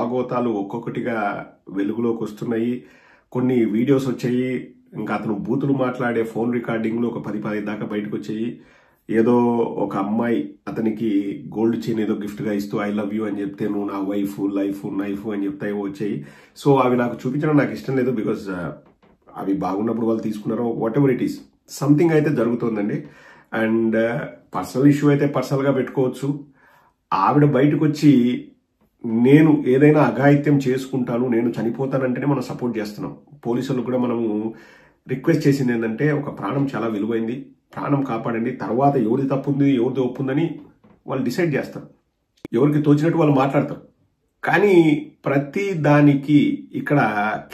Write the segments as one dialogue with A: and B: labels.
A: బాగోతాలు ఒక్కొక్కటిగా వెలుగులోకి వస్తున్నాయి. కొన్ని వీడియోస్ వచ్చాయి. ఇంకా అతను బూతులు మాట్లాడే ఫోన్ రికార్డింగ్లు ఒక 10 దాకా బయటకు వచ్చాయి. ఏదో ఒక అమ్మాయి అతనికి గోల్డ్ చైన్ ఏదో గిఫ్ట్గా ఇస్తూ ఐ లవ్ యూ అని చెప్తే నువ్వు నా వైఫ్ లైఫ్ నైఫ్ అని చెప్తే వచ్చాయి. సో అవి నాకు చూపించడం నాకు ఇష్టం లేదు. బికాజ్ అవి బాగున్నప్పుడు వాళ్ళు తీసుకున్నారో what ever it is something అయితే జరుగుతుందండి. అండ్ పర్సనల్ ఇష్యూ అయితే పర్సనల్గా పెట్టుకోవచ్చు. ఆవిడ బయటకు వచ్చి నేను ఏదైనా అఘాయిత్యం చేసుకుంటాను, నేను చనిపోతానంటేనే మనం సపోర్ట్ చేస్తున్నాం. పోలీసులకు కూడా మనము రిక్వెస్ట్ చేసింది ఏంటంటే ఒక ప్రాణం చాలా విలువైంది, ప్రాణం కాపాడండి. తర్వాత ఎవరిది తప్పుంది ఎవరిది ఒప్పుందని వాళ్ళు డిసైడ్ చేస్తారు. ఎవరికి తోచినట్టు వాళ్ళు మాట్లాడతారు. కానీ ప్రతి దానికి ఇక్కడ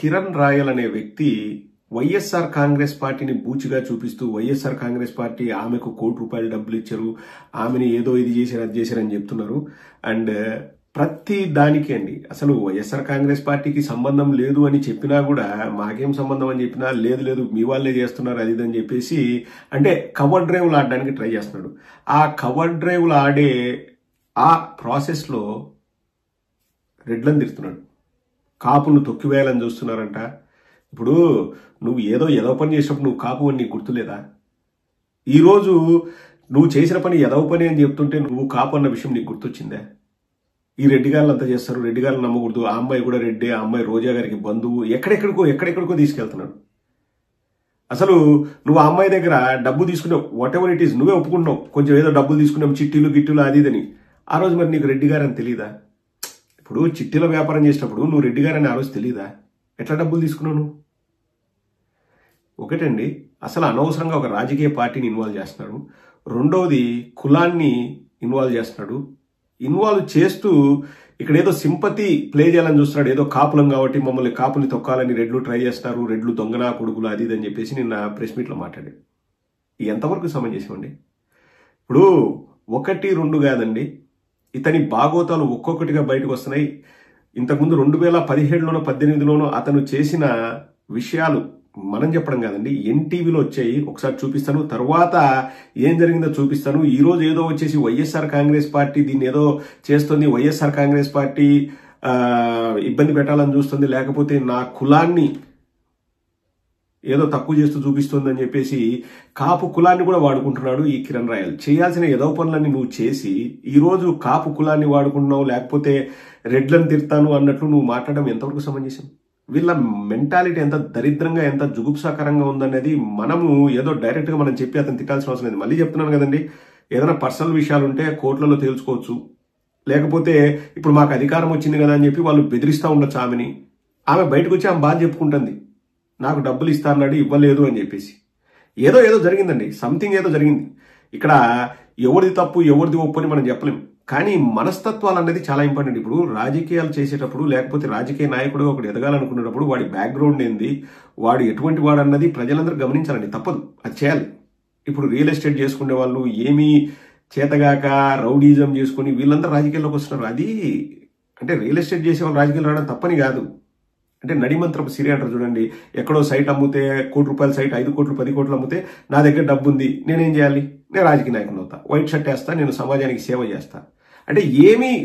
A: కిరణ్ రాయల్ అనే వ్యక్తి వైఎస్ఆర్ కాంగ్రెస్ పార్టీని బూచిగా చూపిస్తూ వైఎస్ఆర్ కాంగ్రెస్ పార్టీ ఆమెకు ₹1 కోటి డబ్బులు ఇచ్చారు, ఆమెని ఏదో ఇది చేశారు అది చేశారని చెప్తున్నారు. అండ్ ప్రతి దానికి అండి అసలు వైఎస్ఆర్ కాంగ్రెస్ పార్టీకి సంబంధం లేదు అని చెప్పినా కూడా మాకేం సంబంధం అని చెప్పినా లేదు మీ వాళ్ళే చేస్తున్నారు అది అని చెప్పేసి అంటే కవర్ డ్రైవ్లు ఆడడానికి ట్రై చేస్తున్నాడు. ఆ కవర్ డ్రైవ్లు ఆడే ఆ ప్రాసెస్లో రెడ్లను తిడుతున్నాడు. కాపును తొక్కివేయాలని చూస్తున్నారంట. ఇప్పుడు నువ్వు ఏదో పని చేసినప్పుడు నువ్వు కాపు అని నీకు గుర్తులేదా? ఈరోజు నువ్వు చేసిన పని ఏదో పని అని చెప్తుంటే నువ్వు కాపు అన్న విషయం నీకు గుర్తొచ్చిందా? ఈ రెడ్డి గారు అంతా చేస్తారు, రెడ్డి గారు నమ్మకూడదు, ఆ అమ్మాయి కూడా రెడ్డి, ఆ అమ్మాయి రోజా గారికి బంధువు, ఎక్కడెక్కడికో తీసుకెళ్తున్నాడు. అసలు నువ్వు ఆ అమ్మాయి దగ్గర డబ్బు తీసుకున్నావు, వాట్ ఎవర్ ఇట్ ఈస్ నువ్వే ఒప్పుకుంటున్నావు, కొంచెం ఏదో డబ్బులు తీసుకున్నావు చిట్టీలు గిట్టీలు అది ఇదని. ఆ రోజు మరి నీకు రెడ్డి గారు అని తెలీదా? ఇప్పుడు చిట్టీల వ్యాపారం చేసినప్పుడు నువ్వు రెడ్డి గారు అని ఆ రోజు తెలీదా? ఎట్లా డబ్బులు తీసుకున్నావు? ఒకటండి అసలు అనవసరంగా ఒక రాజకీయ పార్టీని ఇన్వాల్వ్ చేస్తున్నాడు. రెండవది కులాన్ని ఇన్వాల్వ్ చేస్తున్నాడు. ఇన్వాల్వ్ చేస్తూ ఇక్కడ ఏదో సింపతి ప్లే చేయాలని చూస్తున్నాడు. ఏదో కాపులం కాబట్టి మమ్మల్ని కాపుని తొక్కాలని రెడ్లు ట్రై చేస్తారు, రెడ్లు దొంగనా కొడుకులు అది ఇది అని చెప్పేసి నిన్న ప్రెస్ మీట్లో మాట్లాడాడు. ఎంతవరకు సమంజసం అండి? ఇప్పుడు 1, 2 కాదండి, ఇతని బాగోతాలు ఒక్కొక్కటిగా బయటకు వస్తున్నాయి. ఇంతకుముందు 2017లోనో 18లోనో అతను చేసిన విషయాలు మనం చెప్పడం కాదండి, ఎన్టీవీలో వచ్చాయి. ఒకసారి చూపిస్తాను, తర్వాత ఏం జరిగిందో చూపిస్తాను. ఈ రోజు ఏదో వచ్చేసి వైఎస్ఆర్ కాంగ్రెస్ పార్టీ దీన్ని ఏదో చేస్తుంది, వైఎస్ఆర్ కాంగ్రెస్ పార్టీ ఇబ్బంది పెట్టాలని చూస్తుంది, లేకపోతే నా కులాన్ని ఏదో తక్కువ చేస్తూ చూపిస్తుంది అని చెప్పేసి కాపు కులాన్ని కూడా వాడుకుంటున్నాడు ఈ కిరణ్ రాయల్. చేయాల్సిన ఏదో పనులన్నీ నువ్వు చేసి ఈరోజు కాపు కులాన్ని వాడుకుంటున్నావు, లేకపోతే రెడ్లను తిడతాను అన్నట్లు నువ్వు మాట్లాడడం ఎంతవరకు సమంజసం? వీళ్ళ మెంటాలిటీ ఎంత దరిద్రంగా ఎంత జుగుప్సాకరంగా ఉందనేది మనము ఏదో డైరెక్ట్గా మనం చెప్పి అతను తిట్టాల్సిన అవసరం లేదు. మళ్ళీ చెప్తున్నాను కదండి, ఏదైనా పర్సనల్ విషయాలు ఉంటే కోర్టులలో తేల్చుకోవచ్చు, లేకపోతే ఇప్పుడు మాకు అధికారం వచ్చింది కదా అని చెప్పి వాళ్ళు బెదిరిస్తూ ఉండొచ్చు ఆమెని. ఆమె బయటకు వచ్చి ఆమె బాధ చెప్పుకుంటుంది, నాకు డబ్బులు ఇస్తా అన్నాడు ఇవ్వలేదు అని చెప్పేసి. ఏదో జరిగిందండి, సంథింగ్ ఏదో జరిగింది. ఇక్కడ ఎవరిది తప్పు ఎవరిది ఒప్పు అని మనం చెప్పలేం. కానీ మనస్తత్వాలు అనేది చాలా ఇంపార్టెంట్. ఇప్పుడు రాజకీయాలు చేసేటప్పుడు లేకపోతే రాజకీయ నాయకుడు ఒకటి ఎదగాలనుకునేటప్పుడు వాడి బ్యాక్గ్రౌండ్ ఏంది, వాడు ఎటువంటి వాడు అన్నది ప్రజలందరూ గమనించాలండి. తప్పదు, అది చేయాలి. ఇప్పుడు రియల్ ఎస్టేట్ చేసుకునే వాళ్ళు ఏమీ చేతగాక రౌడీజం చేసుకుని వీళ్ళందరూ రాజకీయాల్లోకి వస్తున్నారు. అది అంటే రియల్ ఎస్టేట్ చేసే వాళ్ళు రాజకీయాలు రావడం తప్పని కాదు. అంటే నడిమంత్రపు సిరి అంటారు చూడండి, ఎక్కడో సైట్ అమ్మితే ₹1 కోటి సైట్ 5 కోట్లు 10 కోట్లు అమ్మితే నా దగ్గర డబ్బు ఉంది, నేనేం చేయాలి? నేను రాజకీయ నాయకుని అవుతా, వైట్ షర్ట్ వేస్తా, నేను సమాజానికి సేవ చేస్తా. అంటే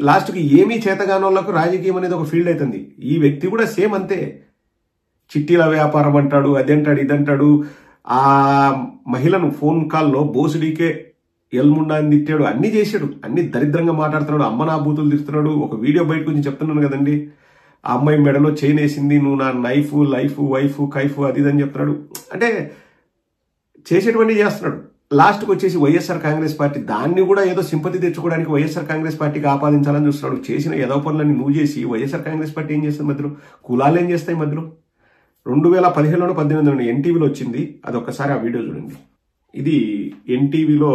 A: లాస్ట్కి ఏమీ చేతగానోళ్లకు రాజకీయం అనేది ఒక ఫీల్డ్ అవుతుంది. ఈ వ్యక్తి కూడా సేమ్ అంతే. చిట్టీల వ్యాపారం అంటాడు, అదంటాడు ఇదంటాడు. ఆ మహిళను ఫోన్ కాల్లో బోసుడికే ఎల్ముండా అని తిట్టాడు, అన్ని చేశాడు, అన్ని దరిద్రంగా మాట్లాడుతున్నాడు, అమ్మ నా బూతులు తిడుతున్నాడు. ఒక వీడియో బయట గురించి చెప్తున్నాను కదండి, ఆ అమ్మాయి మెడలో చైన్ వేసింది, నువ్వు నా నైఫ్ లైఫ్ వైఫ్ కైఫ్ అది ఇదని చెప్తున్నాడు. అంటే చేసేటువంటి చేస్తున్నాడు. లాస్ట్కి వచ్చేసి వైఎస్ఆర్ కాంగ్రెస్ పార్టీ దాన్ని కూడా ఏదో సింపతి తెచ్చుకోవడానికి వైఎస్ఆర్ కాంగ్రెస్ పార్టీకి ఆపాదించాలని చూస్తున్నాడు. చేసిన ఏదో పనులన్నీ నువ్వు చేసి వైఎస్ఆర్ కాంగ్రెస్ పార్టీ ఏం చేస్తుంది మధ్యలో? కులాలు ఏం చేస్తాయి మధ్యలో? 2017లోనో 18లోనో ఎన్టీవీలో వచ్చింది, అదొక్కసారి ఆ వీడియో చూడండి. ఇది ఎన్టీవీలో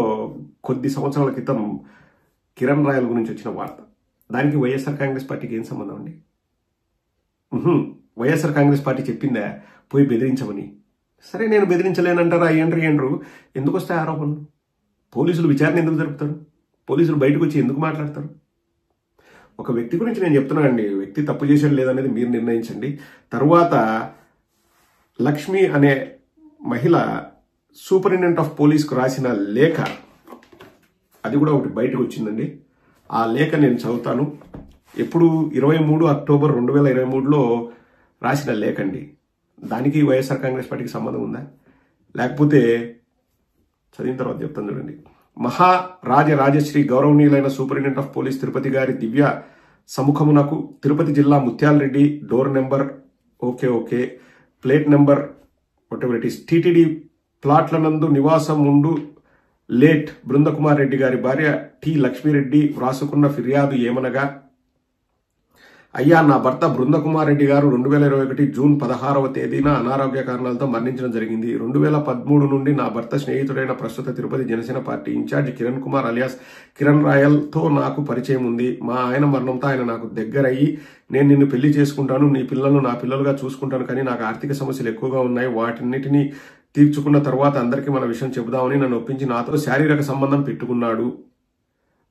A: కొద్ది సంవత్సరాల క్రితం కిరణ్ రాయల్ గురించి వచ్చిన వార్త. దానికి వైఎస్ఆర్ కాంగ్రెస్ పార్టీకి ఏం సంబంధం అండి? వైఎస్ఆర్ కాంగ్రెస్ పార్టీ చెప్పిందా పోయి బెదిరించమని? సరే, నేను బెదిరించలేనంటారా? ఏండ్రు ఎందుకు వస్తాయి ఆరోపణలు? పోలీసులు విచారణ ఎందుకు జరుపుతారు? పోలీసులు బయటకు వచ్చి ఎందుకు మాట్లాడతారు? ఒక వ్యక్తి గురించి నేను చెప్తున్నానండి, వ్యక్తి తప్పు చేశాడు లేదనేది మీరు నిర్ణయించండి. తర్వాత లక్ష్మి అనే మహిళ సూపరింటెండెంట్ ఆఫ్ పోలీస్కు రాసిన లేఖ, అది కూడా ఒకటి బయటకు వచ్చిందండి. ఆ లేఖ నేను చదువుతాను. ఎప్పుడు 23 అక్టోబర్ 2023లో రాసిన లేఖండి. దానికి వైఎస్ఆర్ కాంగ్రెస్ పార్టీకి సంబంధం ఉందా? లేకపోతే చదివిన తర్వాత చెప్తాను చూడండి. రాజశ్రీ గౌరవనీయులైన సూపరింటెండెంట్ ఆఫ్ పోలీస్ తిరుపతి గారి దివ్య సముఖమునకు తిరుపతి జిల్లా Mutyala Reddy door number okay plate number TTD ప్లాట్ల నందు నివాసం ఉండు లేట్ బృందకుమార్ రెడ్డి గారి భార్య టి లక్ష్మీరెడ్డి వ్రాసుకున్న ఫిర్యాదు ఏమనగా, అయ్యా, నా భర్త బృందకుమార్ రెడ్డి గారు 2021 జూన్ 16వ తేదీన అనారోగ్య కారణాలతో మరణించడం జరిగింది. 2013 నుండి నా భర్త స్నేహితుడైన ప్రస్తుత Tirupati Janasena party incharge Kiran Kumar alias Kiran Royal తో నాకు పరిచయం ఉంది. మా ఆయన మరణంతో ఆయన నాకు దగ్గరయ్యి, నేను నిన్ను పెళ్లి చేసుకుంటాను, నీ పిల్లలను నా పిల్లలుగా చూసుకుంటాను, కానీ నాకు ఆర్థిక సమస్యలు ఎక్కువగా ఉన్నాయి, వాటిన్నిటినీ తీర్చుకున్న తర్వాత అందరికీ మన విషయం చెబుదామని నన్ను ఒప్పించి నాతో శారీరక సంబంధం పెట్టుకున్నాడు.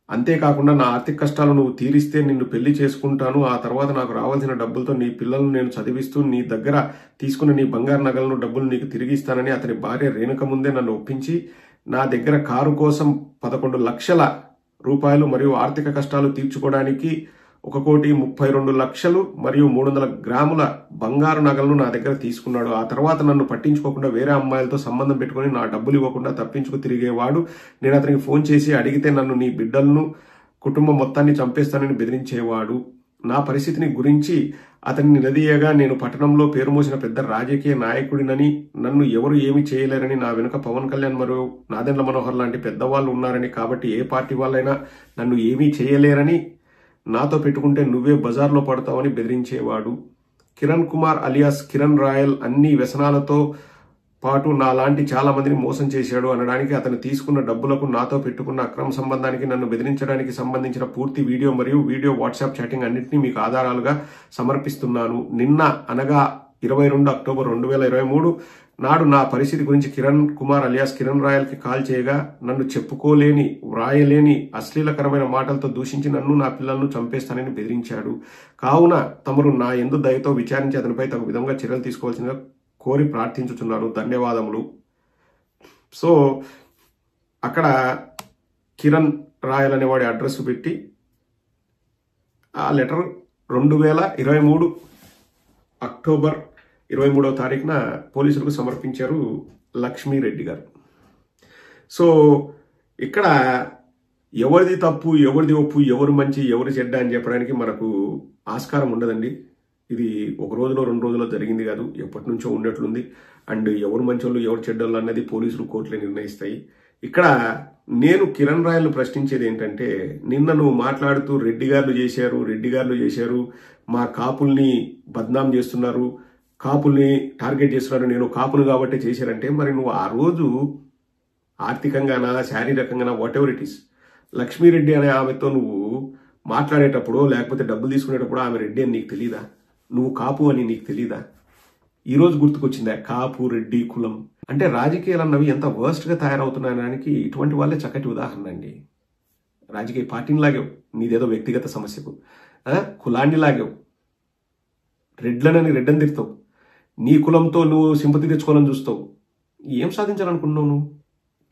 A: అంతేకాకుండా నా ఆర్థిక కష్టాలు నువ్వు తీరిస్తే నిన్ను పెళ్లి చేసుకుంటాను, ఆ తర్వాత నాకు రావాల్సిన డబ్బులతో నీ పిల్లలను నేను చదివిస్తూ నీ దగ్గర తీసుకున్న నీ బంగారు నగలను డబ్బులు నీకు తిరిగి ఇస్తానని అతని భార్య రేణుక ముందే నన్ను ఒప్పించి నా దగ్గర కారు కోసం 11 లక్షల రూపాయలు మరియు ఆర్థిక కష్టాలు తీర్చుకోవడానికి 1,32,00,000 మరియు 300 గ్రాముల బంగారు నగలను నా దగ్గర తీసుకున్నాడు. ఆ తర్వాత నన్ను పట్టించుకోకుండా వేరే అమ్మాయిలతో సంబంధం పెట్టుకుని నా డబ్బులు ఇవ్వకుండా తప్పించుకు తిరిగేవాడు. నేను అతనికి ఫోన్ చేసి అడిగితే నన్ను, నీ బిడ్డలను, కుటుంబం మొత్తాన్ని చంపేస్తానని బెదిరించేవాడు. నా పరిస్థితిని గురించి అతన్ని నిలదీయగా, నేను పట్టణంలో పేరు మోసిన పెద్ద రాజకీయ నాయకుడినని, నన్ను ఎవరు ఏమీ చేయలేరని, నా వెనుక పవన్ కళ్యాణ్ మరియు నాదెండ్ల మనోహర్ లాంటి పెద్దవాళ్ళు ఉన్నారని, కాబట్టి ఏ పార్టీ వాళ్ళైనా నన్ను ఏమీ చేయలేరని, నాతో పెట్టుకుంటే నువ్వే బజార్లో పడతావని బెదిరించేవాడు. కిరణ్ కుమార్ అలియాస్ కిరణ్ రాయల్ అన్ని వ్యసనాలతో పాటు నాలాంటి చాలా మందిని మోసం చేశాడు అనడానికి, అతను తీసుకున్న డబ్బులకు నాతో పెట్టుకున్న అక్రమ సంబంధానికి, నన్ను బెదిరించడానికి సంబంధించిన పూర్తి వీడియో మరియు వీడియో వాట్సాప్ చాటింగ్ అన్నింటినీ మీకు ఆధారాలుగా సమర్పిస్తున్నాను. నిన్న అనగా 22 అక్టోబర్ 2023 నాడు నా పరిస్థితి గురించి కిరణ్ కుమార్ అలియాస్ కిరణ్ రాయల్ కి కాల్ చేయగా, నన్ను చెప్పుకోలేని, వ్రాయలేని అశ్లీలకరమైన మాటలతో దూషించి నన్ను, నా పిల్లలను చంపేస్తానని బెదిరించాడు. కావున తమరు నా యందు దయతో విచారించి అతనిపై తగు విధంగా చర్యలు తీసుకోవాల్సిందిగా కోరి ప్రార్థించుచున్నారు. ధన్యవాదములు. సో అక్కడ కిరణ్ రాయల్ అనేవాడి అడ్రస్ పెట్టి ఆ లెటర్ 2023 అక్టోబర్ 23వ తారీఖున పోలీసులకు సమర్పించారు లక్ష్మీరెడ్డి గారు. సో ఇక్కడ ఎవరిది తప్పు, ఎవరిది ఒప్పు, ఎవరు మంచి, ఎవరు చెడ్డ అని చెప్పడానికి మనకు ఆస్కారం ఉండదండి. ఇది ఒక రోజులో 2 రోజుల్లో జరిగింది కాదు, ఎప్పటి నుంచో ఉన్నట్లుంది. అండ్ ఎవరు మంచోళ్ళు ఎవరు చెడ్డోళ్ళు అన్నది పోలీసులు, కోర్టులే నిర్ణయిస్తాయి. ఇక్కడ నేను కిరణ్ రాయల్ను ప్రశ్నించేది ఏంటంటే, నిన్న నువ్వు మాట్లాడుతూ రెడ్డి గారు చేశారు, మా కాపుల్ని బద్నాం చేస్తున్నారు, కాపుల్ని టార్గెట్ చేస్తున్నారు, నేను కాపులు కాబట్టి చేశారంటే, మరి నువ్వు ఆ రోజు ఆర్థికంగానా, శారీరకంగానా, whatever it is, Lakshmi Reddy అనే ఆమెతో నువ్వు మాట్లాడేటప్పుడు లేకపోతే డబ్బులు తీసుకునేటప్పుడు ఆమె రెడ్డి అని నీకు తెలీదా? నువ్వు కాపు అని నీకు తెలీదా? ఈ రోజు గుర్తుకొచ్చిందా కాపు, రెడ్డి, కులం? అంటే రాజకీయాలు అన్నవి ఎంత వర్స్ట్గా తయారవుతున్నాయనడానికి ఇటువంటి వాళ్ళే చక్కటి ఉదాహరణ అండి. రాజకీయ పార్టీని లాగావు, నీదేదో వ్యక్తిగత సమస్యకు, కులాన్ని లాగావు, రెడ్లని తిడతావు, నీ కులంతో నువ్వు సింపతి తెచ్చుకోవాలని చూస్తావు. ఏం సాధించాలనుకున్నావు నువ్వు?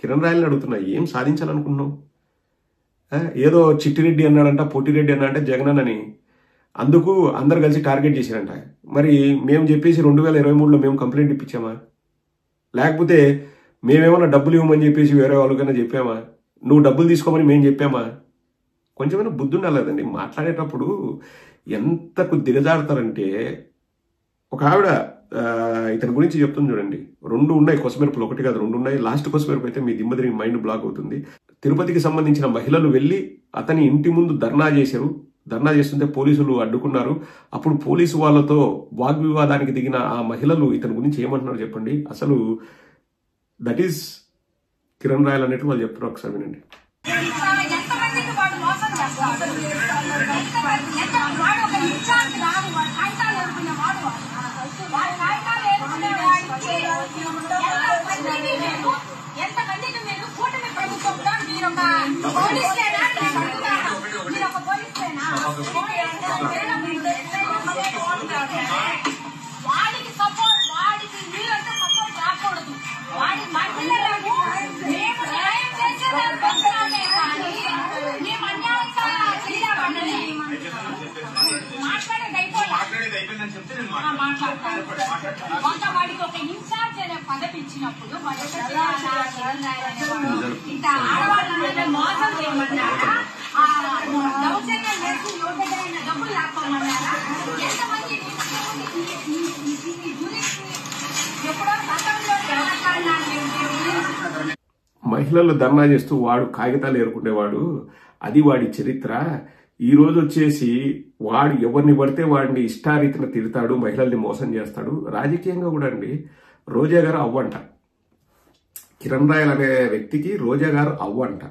A: కిరణ్ రాయల్ని అడుగుతున్నా, ఏం సాధించాలనుకున్నావు? ఏదో చిట్టిరెడ్డి అన్నాడంట, పొట్టిరెడ్డి అన్నాడంటే జగనన్నని, అందుకు అందరు కలిసి టార్గెట్ చేశారంట. మరి మేము చెప్పేసి 2023లో మేము కంప్లైంట్ ఇప్పించామా? లేకపోతే మేమేమన్నా డబ్బులు ఇవ్వమని చెప్పేసి వేరే వాళ్ళకైనా చెప్పామా? నువ్వు డబ్బులు తీసుకోమని మేము చెప్పామా? కొంచెమైనా బుద్ధి ఉండాలేదండి. మాట్లాడేటప్పుడు ఎంతకు దిగజారుతారంటే, ఒక ఆవిడ ఇతని గురించి చెప్తుంది చూడండి, 2 ఉన్నాయి కొసమెరుపులు, 1 కాదు 2 ఉన్నాయి. లాస్ట్ కొసమెరుపు అయితే మీ దిమ్మ తిరిగి మైండ్ బ్లాక్ అవుతుంది. తిరుపతికి సంబంధించిన మహిళలు వెళ్లి అతని ఇంటి ముందు ధర్నా చేశారు. ధర్నా చేస్తుంటే పోలీసులు అడ్డుకున్నారు. అప్పుడు పోలీసు వాళ్ళతో వాగ్వివాదానికి దిగిన ఆ మహిళలు ఇతని గురించి ఏమంటున్నారు చెప్పండి. అసలు దట్ ఈస్ కిరణ్ రాయల్ అనేట్టు వాళ్ళు చెప్తున్నారు. ఒకసారి వినండి.
B: వాడికి సపోర్ట్, వాడికి మీరంతా సపోర్ట్ రాకూడదు. వాడి మహిళలకు మేము న్యాయం చేసేదాన్ని కానీ మేము అన్యాయంగా చేయలేమండి. మాట్లాడతాను. వాడికి ఒక ఇన్ఛార్జ్ అనే పదవి ఇచ్చినప్పుడు ఇంత ఆడవాళ్ళందరూ మోసం చేయమన్నారా? దౌర్జన్యం చేసి యోగ్యమైన డబ్బులు లాక్కోమన్నారా? ఎంతమంది ఎప్పుడో గతంలో
A: మహిళలు ధర్నా చేస్తూ వాడు కాగితాలు ఏరుకునేవాడు, అది వాడి చరిత్ర. ఈ రోజు వచ్చేసి వాడు ఎవరిని పడితే వాడిని ఇష్టారీతిన తిడతాడు, మహిళల్ని మోసం చేస్తాడు. రాజకీయంగా కూడా అండి రోజా గారు అవ్వంట, కిరణ్ రాయల్ అనే వ్యక్తికి రోజా గారు అవ్వంట.